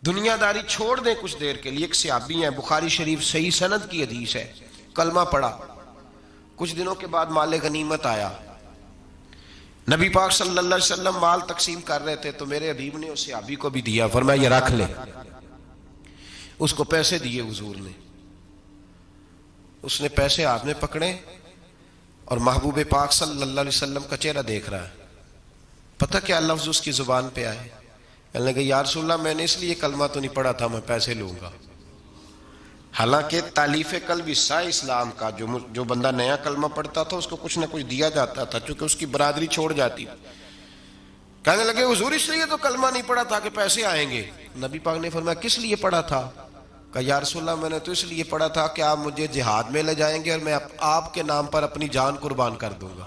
دنیا داری چھوڑ دیں کچھ دیر کے لیے. ایک صحابی ہیں، بخاری شریف صحیح سند کی حدیث ہے، کلمہ پڑھا، کچھ دنوں کے بعد مال غنیمت آیا. نبی پاک صلی اللہ علیہ وسلم مال تقسیم کر رہے تھے تو میرے حبیب نے اس صحابی کو بھی دیا، فرمایا یہ رکھ لے. اس کو پیسے دیے حضور نے. اس نے پیسے ہاتھ میں پکڑے اور محبوب پاک صلی اللہ علیہ وسلم کا چہرہ دیکھ رہا ہے. پتہ کیا لفظ اس کی زبان پہ آئے؟ کہنے لگے یا رسول اللہ میں نے اس لیے کلمہ تو نہیں پڑھا تھا میں پیسے لوں گا. حالانکہ تالیف قلب حصہ اسلام کا، جو بندہ نیا کلمہ پڑھتا تھا اس کو کچھ نہ کچھ دیا جاتا تھا چونکہ اس کی برادری چھوڑ جاتی. کہنے لگے حضور اس لیے تو کلمہ نہیں پڑھا تھا کہ پیسے آئیں گے. نبی پاک نے فرمایا کس لیے پڑھا تھا؟ کہا یا رسول اللہ میں نے تو اس لیے پڑھا تھا کہ آپ مجھے جہاد میں لے جائیں گے اور میں آپ کے نام پر اپنی جان قربان کر دوں گا.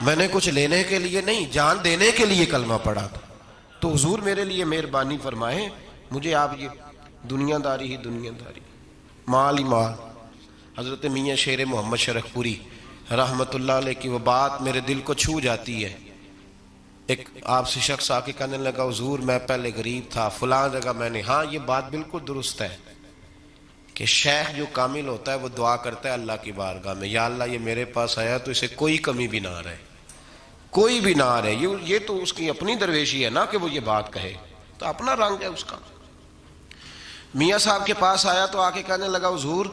میں نے کچھ لینے کے لیے نہیں، جان دینے کے لیے کلمہ پڑھا تھا. تو حضور میرے لیے مہربانی فرمائیں، مجھے آپ یہ دنیا داری ہی دنیا داری، مال ہی مال. حضرت میاں شیر محمد شرف پوری رحمت اللہ علیہ کی وہ بات میرے دل کو چھو جاتی ہے. ایک آپ سے شخص آ کے کہنے لگا حضور میں پہلے غریب تھا فلاں جگہ میں نے. ہاں یہ بات بالکل درست ہے کہ شیخ جو کامل ہوتا ہے وہ دعا کرتا ہے اللہ کی بارگاہ میں، یا اللہ یہ میرے پاس آیا تو اسے کوئی کمی بھی نہ رہے، کوئی بھی نہ رہے. یہ تو اس کی اپنی درویشی ہے نا کہ وہ یہ بات کہے، تو اپنا رنگ ہے اس کا. میاں صاحب کے پاس آیا تو آ کے کہنے لگا حضور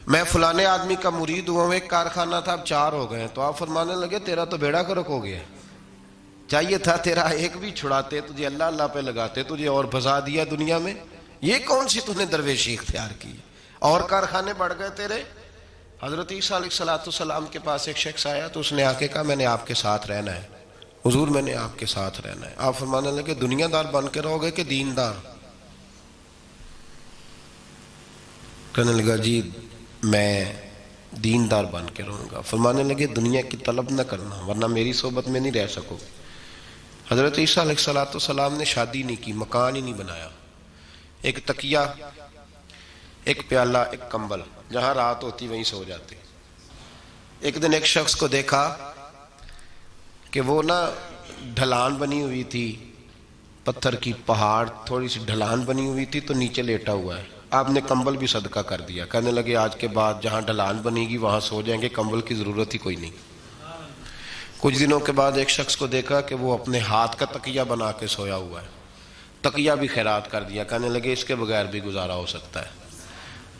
میں فلانے آدمی کا مرید ہوا ہوں، ایک کارخانہ تھا اب 4 ہو گئے. تو آپ فرمانے لگے تیرا تو بیڑا گرک ہو گیا، چاہیے تھا تیرا ایک بھی چھڑاتے، تجھے اللہ اللہ پہ لگاتے، تجھے اور پھنسا دیا دنیا میں. یہ کون سی تو نے درویشی اختیار کی، اور کارخانے بڑھ گئے تیرے. حضرت عیسیٰ علیہ السلام کے پاس ایک شخص آیا تو اس نے آ کے کہا میں نے آپ کے ساتھ رہنا ہے حضور، میں نے آپ کے ساتھ رہنا ہے. آپ فرمانے لگے دنیا دار بن کے رہو گے کہ دیندار؟ کہنے لگا جی میں دیندار بن کے رہوں گا. فرمانے لگے دنیا کی طلب نہ کرنا ورنہ میری صحبت میں نہیں رہ سکو. حضرت عیسیٰ علیہ السلام نے شادی نہیں کی، مکان ہی نہیں بنایا، ایک تکیہ، ایک پیالہ، ایک کمبل، جہاں رات ہوتی وہیں سو جاتے. ایک دن ایک شخص کو دیکھا کہ وہ نا ڈھلان بنی ہوئی تھی، پتھر کی پہاڑ تھوڑی سی ڈھلان بنی ہوئی تھی تو نیچے لیٹا ہوا ہے. آپ نے کمبل بھی صدقہ کر دیا. کہنے لگے آج کے بعد جہاں ڈھلان بنے گی وہاں سو جائیں گے، کمبل کی ضرورت ہی کوئی نہیں. کچھ دنوں کے بعد ایک شخص کو دیکھا کہ وہ اپنے ہاتھ کا تکیہ بنا کے سویا ہوا ہے، تکیہ بھی خیرات کر دیا. کہنے لگے اس کے بغیر بھی گزارا ہو سکتا ہے.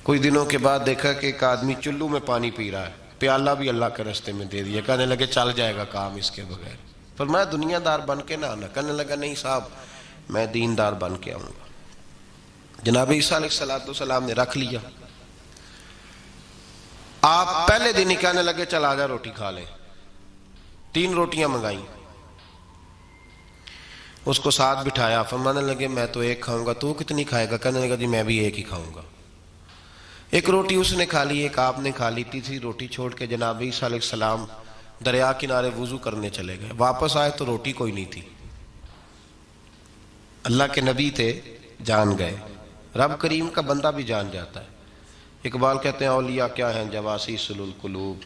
کچھ دنوں کے بعد دیکھا کہ ایک آدمی چلو میں پانی پی رہا ہے، پیالہ بھی اللہ کے راستے میں دے دیا. کہنے لگے چل جائے گا کام اس کے بغیر. فرمایا دنیا دار بن کے نہ آنا. کہنے لگا نہیں صاحب میں دیندار بن کے آؤں گا. جناب عیسیٰ علیہ السلام نے رکھ لیا. آپ پہلے دن ہی کہنے لگے چل آجا روٹی کھا لیں. 3 روٹیاں منگائیں، اس کو ساتھ بٹھایا. فرمانے لگے میں تو ایک کھاؤں گا، تو کتنی کھائے گا؟ کہنے لگا جی میں بھی ایک ہی کھاؤں گا. ایک روٹی اس نے کھا لی، ایک آپ نے کھا لی. تیسری روٹی چھوڑ کے جناب عیسیٰ علیہ السلام دریا کنارے وضو کرنے چلے گئے. واپس آئے تو روٹی کوئی نہیں تھی. اللہ کے نبی تھے، جان گئے. رب کریم کا بندہ بھی جان جاتا ہے. اقبال کہتے ہیں اولیاء کیا ہیں جواسیس القلوب،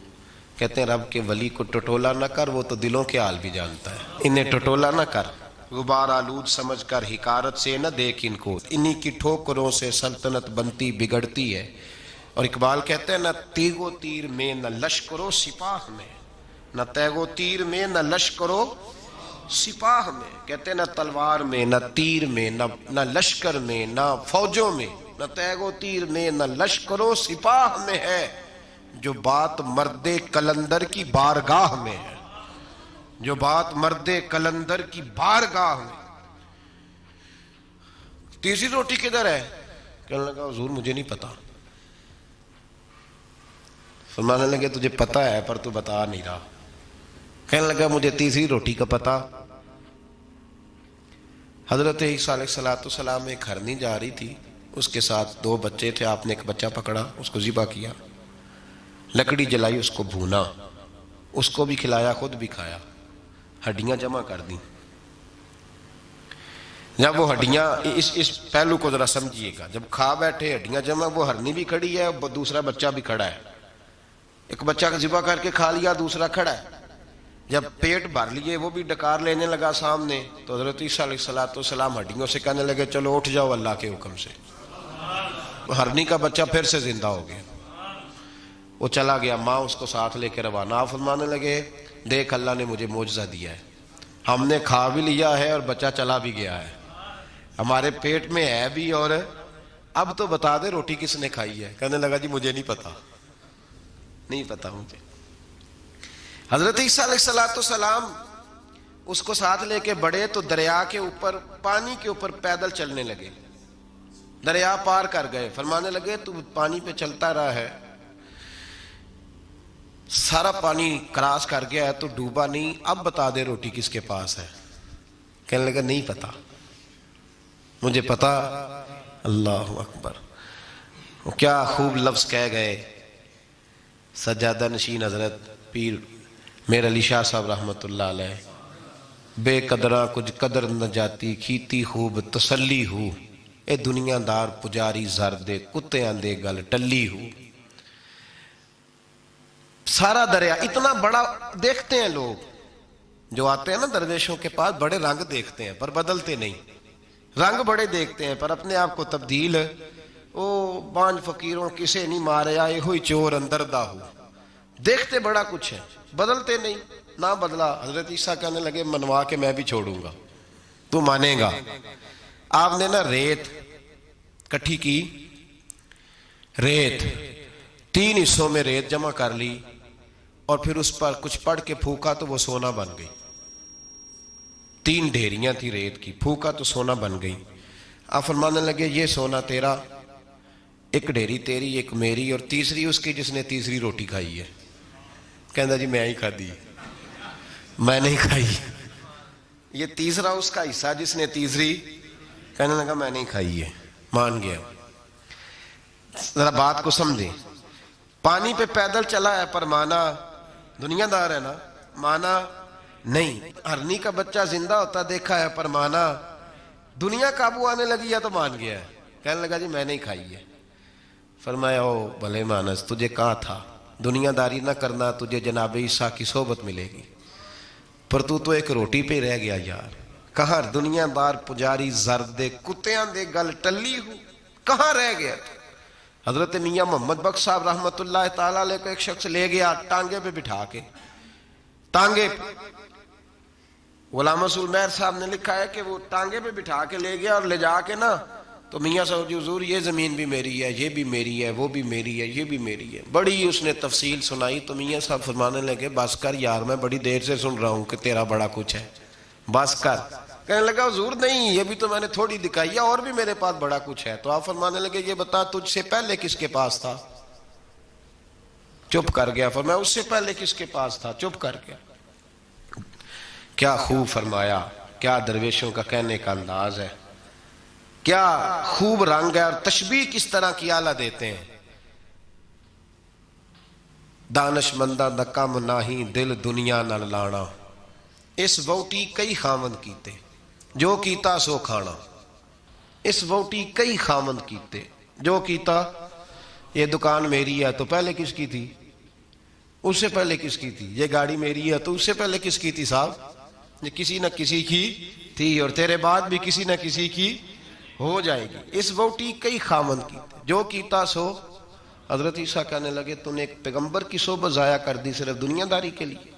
کہتے ہیں رب کے ولی کو ٹٹولا نہ کر، وہ تو دلوں کے حال بھی جانتا ہے. انہیں ٹٹولا نہ کر، غبار آلود سمجھ کر حکارت سے نہ دیکھ ان کو، انہی کی ٹھوکروں سے سلطنت بنتی بگڑتی ہے. اور اقبال کہتے ہیں نہ تیغ و تیر میں نہ لشکر و سپاہ میں، نہ تیغ و تیر میں نہ لشکر و سپاہ میں. کہتے ہیں نہ تلوار میں نہ تیر میں نہ لشکر میں نہ فوجوں میں، نہ تیغ و تیر میں نہ لشکر و سپاہ میں ہے جو بات مرد کلندر کی بارگاہ میں ہے، جو بات مرد کلندر کی بارگاہ میں. تیسری روٹی کدھر ہے؟ کہنے لگا حضور مجھے نہیں پتا. فرمانے لگے تجھے پتا ہے پر تو بتا نہیں رہا. کہنے لگا مجھے تیسری روٹی کا پتا. حضرت عیسیٰ علیہ السلام ایک ہرنی جا رہی تھی، اس کے ساتھ 2 بچے تھے. آپ نے ایک بچہ پکڑا، اس کو ذبح کیا، لکڑی جلائی، اس کو بھونا، اس کو بھی کھلایا، خود بھی کھایا، ہڈیاں جمع کر دیں. جب وہ ہڈیاں اس پہلو کو ذرا سمجھیے گا، جب کھا بیٹھے ہڈیاں جمع، وہ ہرنی بھی کھڑی ہے، دوسرا بچہ بھی کھڑا ہے. ایک بچہ ذبح کر کے کھا لیا، دوسرا کھڑا ہے. جب پیٹ بھر لیے وہ بھی ڈکار لینے لگا سامنے، تو حضرت عیسیٰ علیہ السلام ہڈیوں سے کہنے لگے چلو اٹھ جاؤ اللہ کے حکم سے۔ ہرنی کا بچہ پھر سے زندہ ہو گیا، وہ چلا گیا، ماں اس کو ساتھ لے کے روانہ فرمانے لگے دیکھ اللہ نے مجھے معجزہ دیا ہے، ہم نے کھا بھی لیا ہے اور بچہ چلا بھی گیا ہے، ہمارے پیٹ میں ہے بھی، اور اب تو بتا دے روٹی کس نے کھائی ہے۔ کہنے لگا جی مجھے نہیں پتا، نہیں پتا مجھے۔ حضرت عیسیٰ علیہ السلام اس کو ساتھ لے کے بڑھے تو دریا کے اوپر، پانی کے اوپر پیدل چلنے لگے، دریا پار کر گئے۔ فرمانے لگے تو پانی پہ چلتا رہا ہے، سارا پانی کراس کر گیا ہے تو ڈوبا نہیں، اب بتا دے روٹی کس کے پاس ہے۔ کہنے لگا نہیں پتا، مجھے پتا۔ اللہ اکبر، وہ کیا خوب لفظ کہہ گئے سجادہ نشین حضرت پیر میر علی شاہ صاحب رحمت اللہ علیہ، بے قدراں کچھ قدر نہ جاتی، کھیتی خوب تسلی ہو، اے دنیا دار پجاری زر دے، کتیاں دے گل ٹلی ہو۔ سارا دریا اتنا بڑا دیکھتے ہیں لوگ جو آتے ہیں نا درویشوں کے پاس، بڑے رنگ دیکھتے ہیں پر بدلتے نہیں، رنگ بڑے دیکھتے ہیں پر اپنے آپ کو تبدیل، او بانج فقیروں کسے نہیں مارے آئے ہوئی چور اندر دا ہو، دیکھتے بڑا کچھ ہے بدلتے نہیں۔ نہ بدلا، حضرت عیسیٰ کہنے لگے منوا کے میں بھی چھوڑوں گا، تو مانے گا۔ آپ نے نا ریت کٹھی کی، ریت 3 حصوں میں ریت جمع کر لی اور پھر اس پر کچھ پڑھ کے پھونکا تو وہ سونا بن گئی۔ 3 ڈھیریاں تھی ریت کی، پھونکا تو سونا بن گئی۔ آپ فرمانے لگے یہ سونا تیرا، ایک ڈھیری تیری، ایک میری، اور تیسری اس کی جس نے تیسری روٹی کھائی ہے۔ کہنا جی میں ہی کھا دی، میں نہیں کھائی۔ یہ تیسرا اس کا حصہ جس نے تیسری، کہنے لگا میں نہیں کھائی ہے، مان گیا۔ ذرا بات کو سمجھیں، پانی پہ پیدل چلا ہے پر مانا، دنیا دار ہے نا، مانا نہیں۔ ہرنی کا بچہ زندہ ہوتا دیکھا ہے پر مانا، دنیا قابو آنے لگی ہے تو مان گیا ہے۔ کہنے لگا جی میں نہیں کھائی ہے۔ فرمایا او بھلے مانس، تجھے کہا تھا دنیا داری نہ کرنا، تجھے جناب عیسیٰ کی صحبت ملے گی، پر تو ایک روٹی پہ رہ گیا یار۔ کہاں دنیا دار پجاری زردے کتیاں دے گل ٹلی ہو، کہاں رہ گیا تھا؟ حضرت میاں محمد بخش صاحب رحمت اللہ تعالیٰ علیہ کو ایک شخص لے گیا ٹانگے پہ بٹھا کے، ٹانگے پہ۔ غلام رسول مہر صاحب نے لکھا ہے کہ وہ ٹانگے پہ بٹھا کے لے گیا اور لے جا کے نا تو میاں صاحب جی حضور یہ زمین بھی میری ہے، یہ بھی میری ہے، وہ بھی میری ہے، یہ بھی میری ہے، بڑی اس نے تفصیل سنائی۔ تو میاں صاحب فرمانے لگے بس کر یار، میں بڑی دیر سے سن رہا ہوں کہ تیرا بڑا کچھ ہے، بس کر۔ کہنے لگا حضور نہیں، یہ بھی تو میں نے تھوڑی دکھائی ہے، اور بھی میرے پاس بڑا کچھ ہے۔ تو آپ فرمانے لگے یہ بتا تجھ سے پہلے کس کے پاس تھا؟ چپ کر گیا۔ فرمایا اس سے پہلے کس کے پاس تھا؟ چپ کر گیا۔ کیا خوب فرمایا، کیا درویشوں کا کہنے کا انداز ہے، کیا خوب رنگ ہے، اور تشبیہ کس طرح کی اعلیٰ دیتے ہیں۔ دانش مندہ دا کم ناہی دل دنیا نال لانا، اس ووٹی کئی خامند کیتے جو کیتا سو کھانا، اس ووٹی کئی خامند کیتے جو کیتا۔ یہ دکان میری ہے تو پہلے کس کی تھی؟ اس سے پہلے کس کی تھی؟ یہ گاڑی میری ہے تو اس سے پہلے کس کی تھی صاحب؟ یہ کسی نہ کسی کی تھی، اور تیرے بعد بھی کسی نہ کسی کی ہو جائے گی۔ اس ووٹی کئی خامند کیتے جو کیتا سو۔ حضرت عیسیٰ کہنے لگے تو نے ایک پیغمبر کی صحبت ضائع کر دی صرف دنیا داری کے لیے۔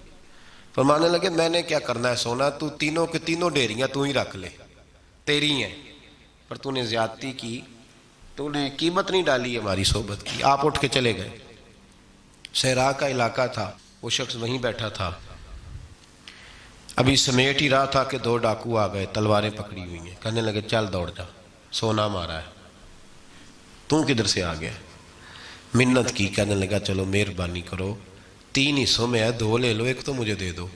فرمانے لگے میں نے کیا کرنا ہے سونا، تو تینوں کے تینوں ڈیریاں تو ہی رکھ لے، تیری ہیں، پر تو نے زیادتی کی، تو نے قیمت نہیں ڈالی ہماری صحبت کی۔ آپ اٹھ کے چلے گئے۔ صحرا کا علاقہ تھا، وہ شخص وہیں بیٹھا تھا، ابھی سمیٹ ہی رہا تھا کہ 2 ڈاکو آ گئے، تلواریں پکڑی ہوئی ہیں۔ کہنے لگے چل دوڑ جا، سونا مارا ہے، تو کدھر سے آ گیا؟ منت کی، کہنے لگا چلو مہربانی کرو، 3 حصوں میں ہے، 2 لے لو، ایک تو مجھے دے دو،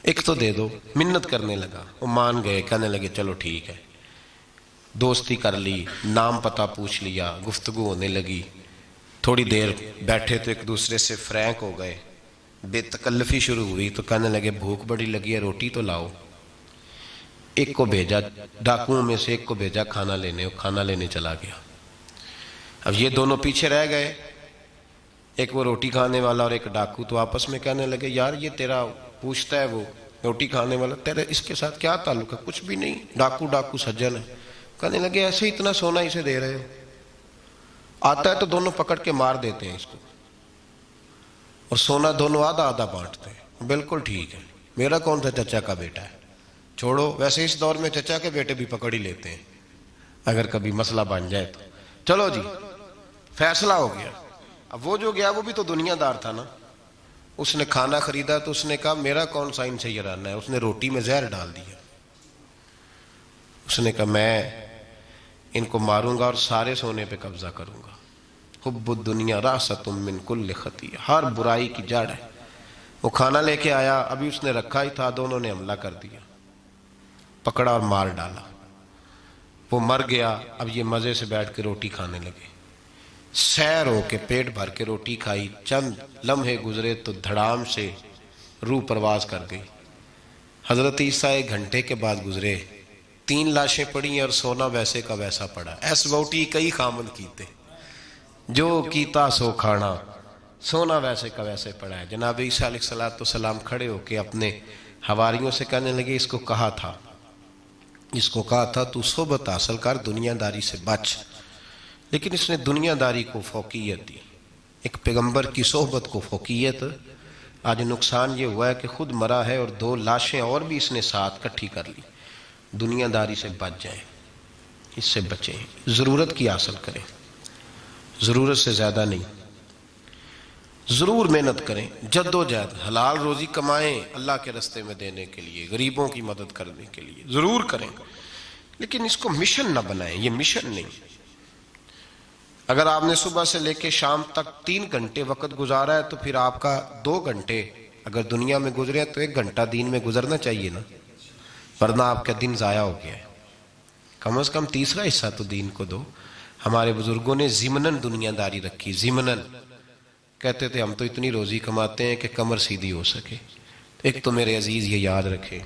ایک تو دے دو۔ منت کرنے لگا، وہ مان گئے، کہنے لگے چلو ٹھیک ہے۔ دوستی کر لی، نام پتہ پوچھ لیا، گفتگو ہونے لگی، تھوڑی دیر بیٹھے تو ایک دوسرے سے فرینک ہو گئے، بے تکلفی شروع ہوئی۔ تو کہنے لگے بھوک بڑی لگی ہے، روٹی تو لاؤ۔ ایک کو بھیجا، ڈاکوؤں میں سے ایک کو بھیجا کھانا لینے، وہ کھانا لینے چلا گیا۔ اب یہ دونوں پیچھے رہ گئے، ایک وہ روٹی کھانے والا اور ایک ڈاکو تو آپس میں کہنے لگے یار یہ تیرا پوچھتا ہے وہ روٹی کھانے والا تیرے اس کے ساتھ کیا تعلق ہے؟ کچھ بھی نہیں، ڈاکو سجن ہے۔ کہنے لگے ایسے اتنا سونا اسے دے رہے ہو، آتا ہے تو دونوں پکڑ کے مار دیتے ہیں اس کو، اور سونا دونوں آدھا آدھا بانٹتے ہیں۔ بالکل ٹھیک ہے، میرا کون سا چچا کا بیٹا ہے، چھوڑو، ویسے اس دور میں چچا کے بیٹے بھی پکڑ ہی لیتے ہیں اگر کبھی مسئلہ بن جائے تو۔ چلو جی فیصلہ ہو گیا۔ اب وہ جو گیا وہ بھی تو دنیا دار تھا نا، اس نے کھانا خریدا تو اس نے کہا میرا کون سا ان سے یہ رہنا ہے، اس نے روٹی میں زہر ڈال دیا۔ اس نے کہا میں ان کو ماروں گا اور سارے سونے پہ قبضہ کروں گا۔ حب الدنیا راست من کل خطیہ، ہر برائی کی جڑ ہے۔ وہ کھانا لے کے آیا، ابھی اس نے رکھا ہی تھا، دونوں نے حملہ کر دیا، پکڑا اور مار ڈالا۔ وہ مر گیا۔ اب یہ مزے سے بیٹھ کے روٹی کھانے لگے، سیر ہو کے پیٹ بھر کے روٹی کھائی، چند لمحے گزرے تو دھڑام سے روح پرواز کر گئی۔ حضرت عیسیٰ 1 گھنٹے کے بعد گزرے، 3 لاشیں پڑی اور سونا ویسے کا ویسا پڑا۔ ایس بوٹی کئی خامن کیتے، جو کیتا سو کھانا، سونا ویسے کا ویسے پڑا ہے۔ جناب عیسیٰ علیہ السلام کھڑے ہو کے اپنے حواریوں سے کہنے لگے اس کو کہا تھا تو صحبت حاصل کر، دنیا داری سے بچ، لیکن اس نے دنیا داری کو فوقیت دی، ایک پیغمبر کی صحبت کو فوقیت۔ آج نقصان یہ ہوا ہے کہ خود مرا ہے اور 2 لاشیں اور بھی اس نے ساتھ کٹھی کر لی۔ دنیا داری سے بچ جائیں، اس سے بچیں، ضرورت کی حاصل کریں، ضرورت سے زیادہ نہیں، ضرور محنت کریں، جد و جہد، حلال روزی کمائیں اللہ کے رستے میں دینے کے لیے، غریبوں کی مدد کرنے کے لیے ضرور کریں، لیکن اس کو مشن نہ بنائیں، یہ مشن نہیں۔ اگر آپ نے صبح سے لے کے شام تک 3 گھنٹے وقت گزارا ہے تو پھر آپ کا 2 گھنٹے اگر دنیا میں گزرے تو 1 گھنٹہ دین میں گزرنا چاہیے نا، ورنہ آپ کا دن ضائع ہو گیا ہے۔ کم از کم تیسرا حصہ تو دین کو دو۔ ہمارے بزرگوں نے ضمناً دنیا داری رکھی، ضمناً کہتے تھے ہم تو اتنی روزی کماتے ہیں کہ کمر سیدھی ہو سکے۔ ایک تو میرے عزیز یہ یاد رکھیں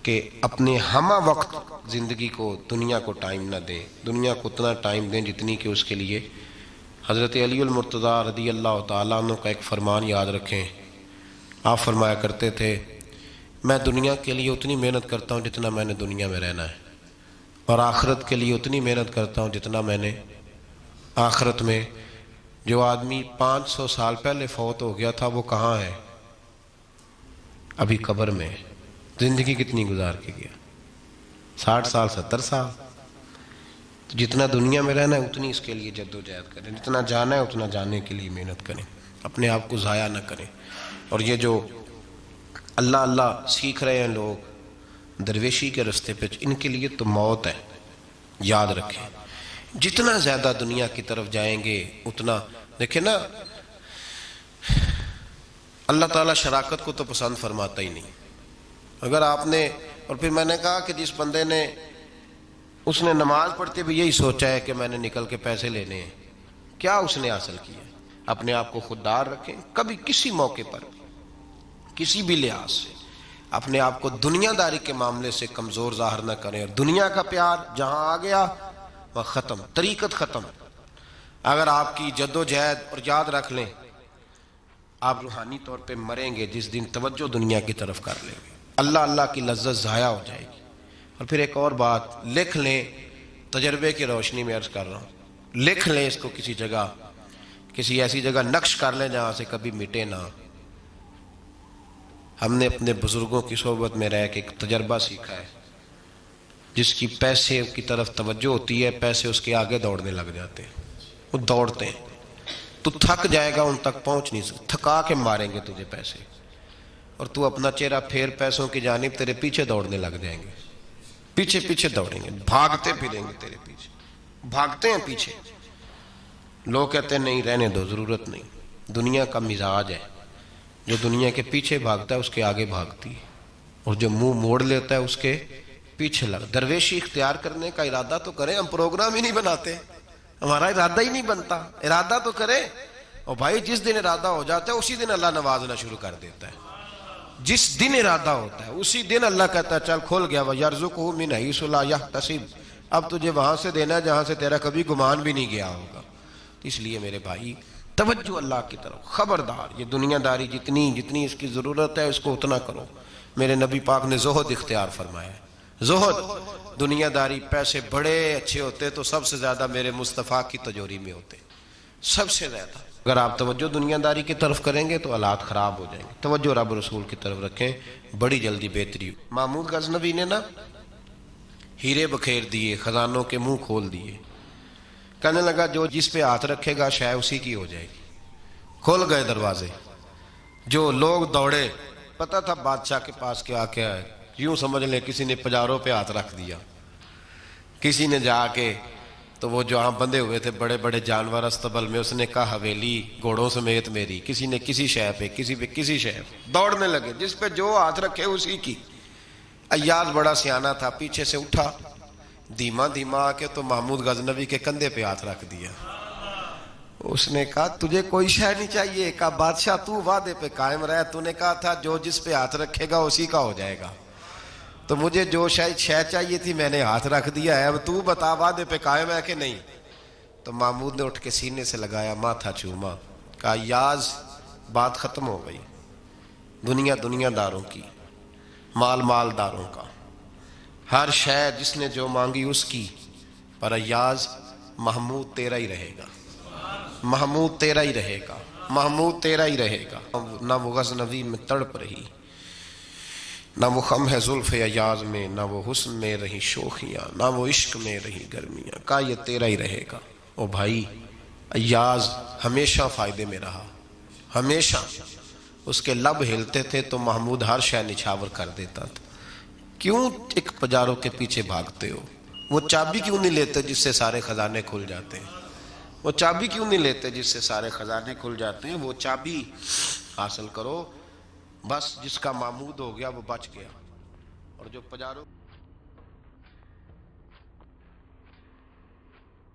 کہ اپنے ہمہ وقت زندگی کو، دنیا کو ٹائم نہ دیں، دنیا کو اتنا ٹائم دیں جتنی کہ اس کے لیے۔ حضرت علی المرتضیٰ رضی اللہ تعالیٰ عنہ کا ایک فرمان یاد رکھیں، آپ فرمایا کرتے تھے میں دنیا کے لیے اتنی محنت کرتا ہوں جتنا میں نے دنیا میں رہنا ہے، اور آخرت کے لیے اتنی محنت کرتا ہوں جتنا میں نے آخرت میں۔ جو آدمی 500 سال پہلے فوت ہو گیا تھا وہ کہاں ہے؟ ابھی قبر میں۔ زندگی کتنی گزار کے گیا؟ 60 سال 70 سال۔ جتنا دنیا میں رہنا ہے اتنی اس کے لیے جد و جہد کریں، جتنا جانا ہے اتنا جانے کے لیے محنت کریں، اپنے آپ کو ضائع نہ کریں۔ اور یہ جو اللہ اللہ سیکھ رہے ہیں لوگ درویشی کے رستے پہ، ان کے لیے تو موت ہے، یاد رکھیں۔ جتنا زیادہ دنیا کی طرف جائیں گے اتنا، دیکھیں نا اللہ تعالیٰ شراکت کو تو پسند فرماتا ہی نہیں۔ اگر آپ نے، اور پھر میں نے کہا کہ جس بندے نے، اس نے نماز پڑھتے بھی یہی سوچا ہے کہ میں نے نکل کے پیسے لینے ہیں، کیا اس نے حاصل کیا؟ اپنے آپ کو خوددار رکھیں، کبھی کسی موقع پر کسی بھی لحاظ سے اپنے آپ کو دنیا داری کے معاملے سے کمزور ظاہر نہ کریں، اور دنیا کا پیار جہاں آ گیا وہ ختم، طریقت ختم۔ اگر آپ کی جد و جہد، اور یاد رکھ لیں آپ روحانی طور پہ مریں گے جس دن توجہ دنیا کی طرف کر لیں گے، اللہ اللہ کی لذت ضائع ہو جائے گی۔ اور پھر ایک اور بات لکھ لیں، تجربے کی روشنی میں عرض کر رہا ہوں، لکھ لیں اس کو کسی جگہ، کسی ایسی جگہ نقش کر لیں جہاں سے کبھی مٹے نہ۔ ہم نے اپنے بزرگوں کی صحبت میں رہ کے ایک تجربہ سیکھا ہے، جس کی پیسے کی طرف توجہ ہوتی ہے پیسے اس کے آگے دوڑنے لگ جاتے ہیں، وہ دوڑتے ہیں، تو تھک جائے گا، ان تک پہنچ نہیں سکتا، تھکا کے ماریں گے تجھے پیسے، اور تو اپنا چہرہ پھیر پیسوں کی جانب تیرے پیچھے دوڑنے لگ جائیں گے، پیچھے پیچھے دوڑیں گے، بھاگتے پھریں گے تیرے پیچھے، بھاگتے ہیں پیچھے۔ لوگ کہتے ہیں نہیں رہنے دو، ضرورت نہیں۔ دنیا کا مزاج ہے، جو دنیا کے پیچھے بھاگتا ہے اس کے آگے بھاگتی ہے، اور جو منہ موڑ لیتا ہے اس کے پیچھے لگ۔ درویشی اختیار کرنے کا ارادہ تو کریں، ہم پروگرام ہی نہیں بناتے، ہمارا ارادہ ہی نہیں بنتا، ارادہ تو کریں۔ اور بھائی جس دن ارادہ ہو جاتا ہے اسی دن اللہ نوازنا شروع کر دیتا ہے، جس دن ارادہ ہوتا ہے اسی دن اللہ کہتا ہے چل کھول گیا، وَيَرْزُقُهُ مِنْ حَيْثُ لَا يَحْتَسِبُ، اب تجھے وہاں سے دینا ہے جہاں سے تیرا کبھی گمان بھی نہیں گیا ہوگا۔ اس لیے میرے بھائی توجہ اللہ کی طرف. خبردار یہ دنیا داری جتنی اس کی ضرورت ہے اس کو اتنا کرو. میرے نبی پاک نے زہد اختیار فرمایا ہے. زہد دنیا داری. پیسے بڑے اچھے ہوتے تو سب سے زیادہ میرے مصطفیٰ کی تجوری میں ہوتے, سب سے زیادہ. اگر آپ توجہ دنیا داری کی طرف کریں گے تو حالات خراب ہو جائیں گے. توجہ رب رسول کی طرف رکھیں, بڑی جلدی بہتری. محمود غزنوی نے نا ہیرے بکھیر دیے, خزانوں کے منہ کھول دیے. کہنے لگا جو جس پہ ہاتھ رکھے گا شے اسی کی ہو جائے گی. کھول گئے دروازے. جو لوگ دوڑے, پتہ تھا بادشاہ کے پاس کیا کیا ہے. یوں سمجھ لیں کسی نے پجاروں پہ ہاتھ رکھ دیا. کسی نے جا کے تو وہ جو بندے ہوئے تھے بڑے بڑے جانور استبل میں, اس نے کہا حویلی گھوڑوں سمیت میری. کسی نے کسی شے پہ, کسی پہ کسی شے پہ. دوڑنے لگے, جس پہ جو ہاتھ رکھے اسی کی. ایاز بڑا سیانہ تھا, پیچھے سے اٹھا دھیما دھیما آ کے تو محمود غزنوی کے کندھے پہ ہاتھ رکھ دیا. اس نے کہا تجھے کوئی شے نہیں چاہیے؟ کہا بادشاہ تو وعدے پہ قائم رہ, تو نے کہا تھا جو جس پہ ہاتھ رکھے گا اسی کا ہو جائے گا. تو مجھے جو شے چاہیے تھی میں نے ہاتھ رکھ دیا ہے, اب تو بتا وعدے پہ قائم ہے کہ نہیں. تو محمود نے اٹھ کے سینے سے لگایا, ماتھا چوما, کہا یاز بات ختم ہو گئی. دنیا داروں کی, مالداروں کا, ہر شے جس نے جو مانگی اس کی. پر ایاز محمود تیرا ہی رہے گا, محمود تیرا ہی رہے گا, محمود تیرا ہی رہے گا. نہ وہ غزنوی میں تڑپ رہی, نہ وہ خم ہے زلف ایاز میں, نہ وہ حسن میں رہی شوخیاں, نہ وہ عشق میں رہی گرمیاں. کہا یہ تیرا ہی رہے گا. او بھائی ایاز ہمیشہ فائدے میں رہا, ہمیشہ. اس کے لب ہلتے تھے تو محمود ہر شے نچھاور کر دیتا تھا. کیوں ایک پجاروں کے پیچھے بھاگتے ہو؟ وہ چابی کیوں نہیں لیتے جس سے سارے خزانے کھل جاتے ہیں؟ وہ چابی کیوں نہیں لیتے جس سے سارے خزانے کھل جاتے ہیں؟ وہ چابی حاصل کرو. بس جس کا محمود ہو گیا وہ بچ گیا, اور جو پجاروں